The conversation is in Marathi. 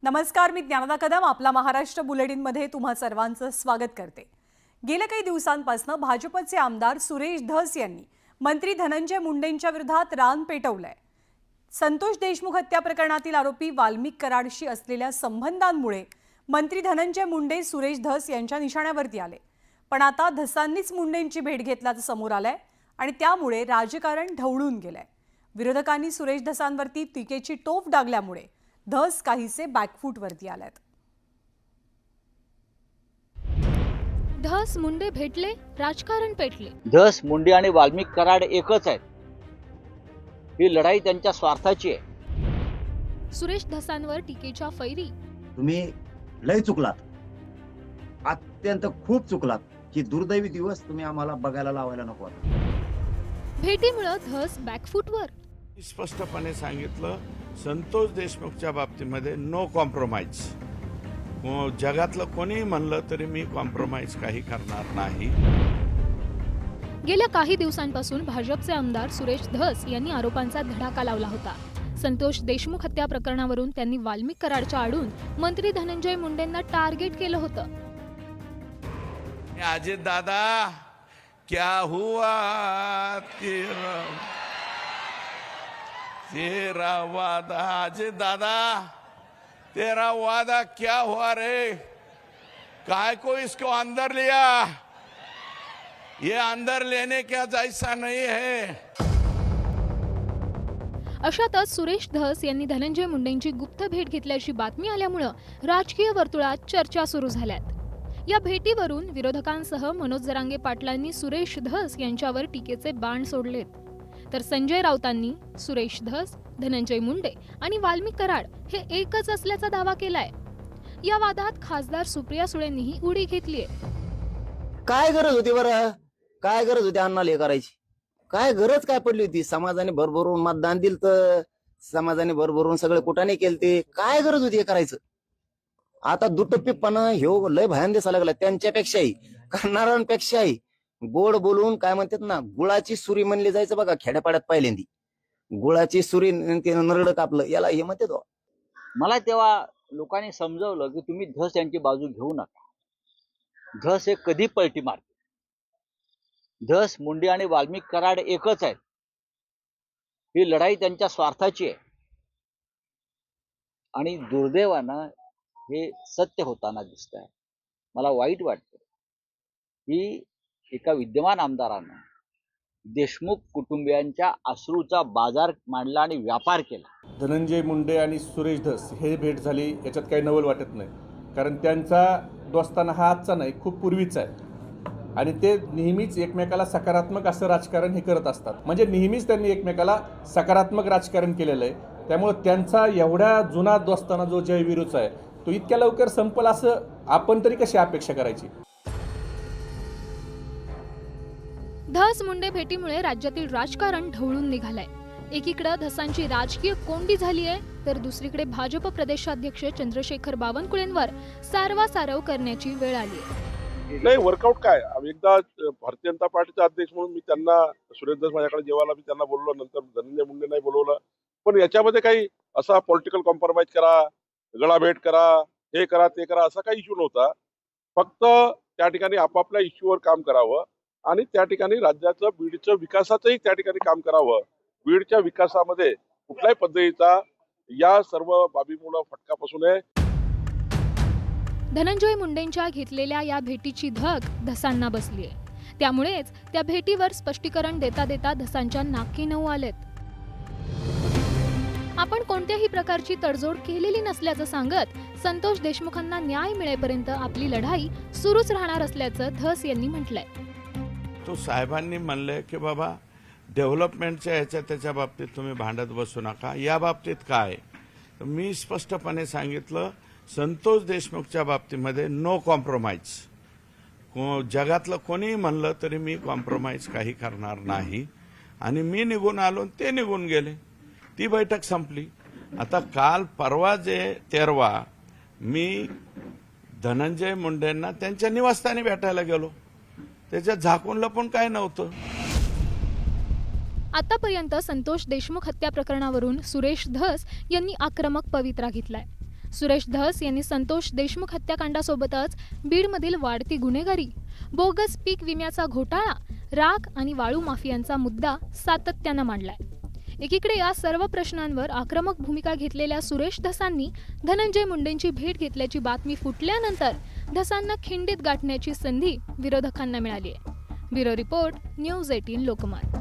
नमस्कार, मी ज्ञानदा कदम आपला महाराष्ट्र बुलेटिनमध्ये तुम्हा सर्वांचं स्वागत करते। गेल्या काही दिवसांपासून भाजपचे आमदार सुरेश धस यांनी मंत्री धनंजय मुंडेंच्या विरोधात रान पेटवलंय। संतोष देशमुख हत्या प्रकरणातील आरोपी वाल्मिक कराडशी असलेल्या संबंधांमुळे मंत्री धनंजय मुंडे सुरेश धस यांच्या निशाण्यावरती आले। पण आता धसांनीच मुंडेंची भेट घेतल्याचं समोर आलंय आणि त्यामुळे राजकारण ढवळून गेलंय। विरोधकांनी सुरेश धसांवरती टीकेची टोप डागल्यामुळे धस काहीसे बॅकफूटवरती आलेत। धस मुंडे भेटले, राजकारण पेटले। धस मुंडे आणि वाल्मिक कराड एकच आहेत। ही लढाई त्यांच्या स्वार्थाची आहे। सुरेश धसांवर टीकेच्या फैरी। तुम्ही लय चुकलात, अत्यंत खूप चुकलात की दुर्दैवी दिवस तुम्ही आम्हाला बघायला लावायला नको होता। भेटीमुळे धस बॅकफूटवर। स्पष्टपणे सांगितलं, संतोष देशमुखच्या बाबतीमध्ये नो कॉम्प्रोमाइज। जगातलं कोणी म्हणलं तरी मी कॉम्प्रोमाइज काही करणार नाही। गेल्या काही दिवसांपासून भाजपचे आमदार सुरेश धस यांनी आरोपांचा धडाका लावला होता। संतोष देशमुख हत्या प्रकरणावरून त्यांनी वाल्मिक कराडच्या आडून मंत्री धनंजय मुंडेंना टार्गेट केलं होतं। अजित दादा, क्या हुआ तेरा वादा, अजित दादा तेरा वादा क्या हुआ रे? काय को इसको अंदर लिया? ये अंदर लेने का जैसा नहीं है। अशातच सुरेश धस यांनी धनंजय मुंडेंची गुप्त भेट घेतल्याची बातमी आल्यामुळे राजकीय वर्तुळात चर्चा सुरू झाल्यात। या भेटीवरून विरोधकांसह मनोज जरांगे पाटलांनी सुरेश धस यांच्यावर टीकेचे बाण सोडलेत, तर संजय राऊतांनी सुरेश धस, धनंजय मुंडे आणि वाल्मिक कराड हे एकच असल्याचा दावा केलाय। या वादात खासदार सुप्रिया सुळेंनीही उडी घेतलीय। काय गरज होती बरं? काय गरज होती अण्णाला हे करायची? काय गरज काय पडली होती? समाजाने भरभरून मतदान दिलं, तर समाजाने भरभरून सगळे कुटाने केलते, काय गरज होती हे करायचं? आता दुटप्पीपणा ह्यो लय भयान दिसायला लागला, त्यांच्यापेक्षाही करणाऱ्यांपेक्षाही। गोड बोलून काय म्हणतात ना, गुळाची सुरी म्हणली जायचं बघा खेड्यापाड्यात पहिल्यांदी, गुळाची सुरी नरड कापलं याला हे म्हणते तो। मला तेव्हा लोकांनी समजवलं की तुम्ही धस यांची बाजू घेऊ नका। धस हे कधी पलटी मारते। धस मुंडे आणि वाल्मिक कराड एकच आहेत। ही लढाई त्यांच्या स्वार्थाची आहे आणि दुर्दैवानं हे सत्य होताना दिसतंय। मला वाईट वाटतं की एका विद्यमान आमदारानं देशमुख कुटुंबियांच्या अश्रूचा बाजार मांडला आणि व्यापार केला। धनंजय मुंडे आणि सुरेश धस हे भेट झाली, याच्यात काही नवल वाटत नाही, कारण त्यांचा दोस्ताना हा आजचा नाही, खूप पूर्वीचा आहे आणि ते नेहमीच एकमेकाला सकारात्मक असं राजकारण हे करत असतात। म्हणजे नेहमीच त्यांनी एकमेकाला सकारात्मक राजकारण केलेलं आहे। त्यामुळे त्यांचा एवढ्या जुना दोस्ताना जो जयवीरूचा आहे तो इतक्या लवकर संपल असं आपण तरी कशी अपेक्षा करायची? धस मुंडे भेटीमुळे राज्यातील राजकारण ढवळून निघालंय। एकीकडे धसांची राजकीय कोंडी झाली आहे, तर दुसरीकडे भाजप प्रदेशाध्यक्ष चंद्रशेखर बावनकुळेंवर सारवासारव करण्याची वेळ आली आहे। नाही, वर्कआउट काय, एकदा भारतीय जनता पार्टीचे अध्यक्ष म्हणून मी त्यांना, सुरेश धस माझ्याकडे जेवायला मी त्यांना बोललो, नंतर धनंजय मुंडे नाही बोलवलं। पण याच्यामध्ये काही असा पॉलिटिकल कॉम्प्रोमाइज करा, गळाभेट करा, हे करा ते करा असा काही इश्यू नव्हता। फक्त त्या ठिकाणी आपापल्या इश्यूवर काम करावं आणि त्या ठिकाणी राज्याचं, बीडचं विकासाचंही त्या ठिकाणी काम करावं। बीडच्या विकासामध्ये कुठल्याही पद्धतीचा या सर्व बाबीमुळे फटका बसू नये। धनंजय मुंडेंच्या घेतलेल्या या भेटीची धग धसांना बसलीय, त्यामुळेच त्या भेटीवर स्पष्टीकरण देता देता धसांच्या नाकी नऊ आलेत। आपण कोणत्याही प्रकारची तडजोड केलेली नसल्याचं सांगत संतोष देशमुखांना न्याय मिळेपर्यंत आपली लढाई सुरूच राहणार असल्याचं धस यांनी म्हटलंय। तो साहेबांनी म्हणले की बाबा डेव्हलपमेंटच्या ह्याच्या त्याच्या बाबतीत तुम्ही भांडत बसू नका। या बाबतीत काय, तर मी स्पष्टपणे सांगितलं, संतोष देशमुखच्या बाबतीमध्ये नो कॉम्प्रोमाइज। जगातलं कोणी म्हणलं तरी मी कॉम्प्रोमाइज काही करणार नाही आणि मी निघून आलो, ते निघून गेले, ती बैठक संपली। आता काल परवा जे 13वा मी धनंजय मुंडेंना त्यांच्या निवासस्थानी भेटायला गेलो, त्याच्यात झाकून लपून काय नव्हतं। आतापर्यंत संतोष देशमुख हत्या प्रकरणावरून सुरेश धस यांनी आक्रमक पवित्रा घेतलाय। सुरेश धस यांनी संतोष देशमुख हत्याकांडासोबतच बीडमधील वाढती गुन्हेगारी, बोगस पीक विम्याचा घोटाळा, राख आणि वाळू माफियांचा मुद्दा सातत्यानं मांडलाय. एकीकडे या सर्व प्रश्नांवर आक्रमक भूमिका घेतलेल्या सुरेश धसांनी धनंजय मुंडेंची भेट घेतल्याची बातमी फुटल्यानंतर धसांना खिंडीत गाठण्याची संधी विरोधकांना मिळाली आहे. Bureau report, news 18 Lokmat.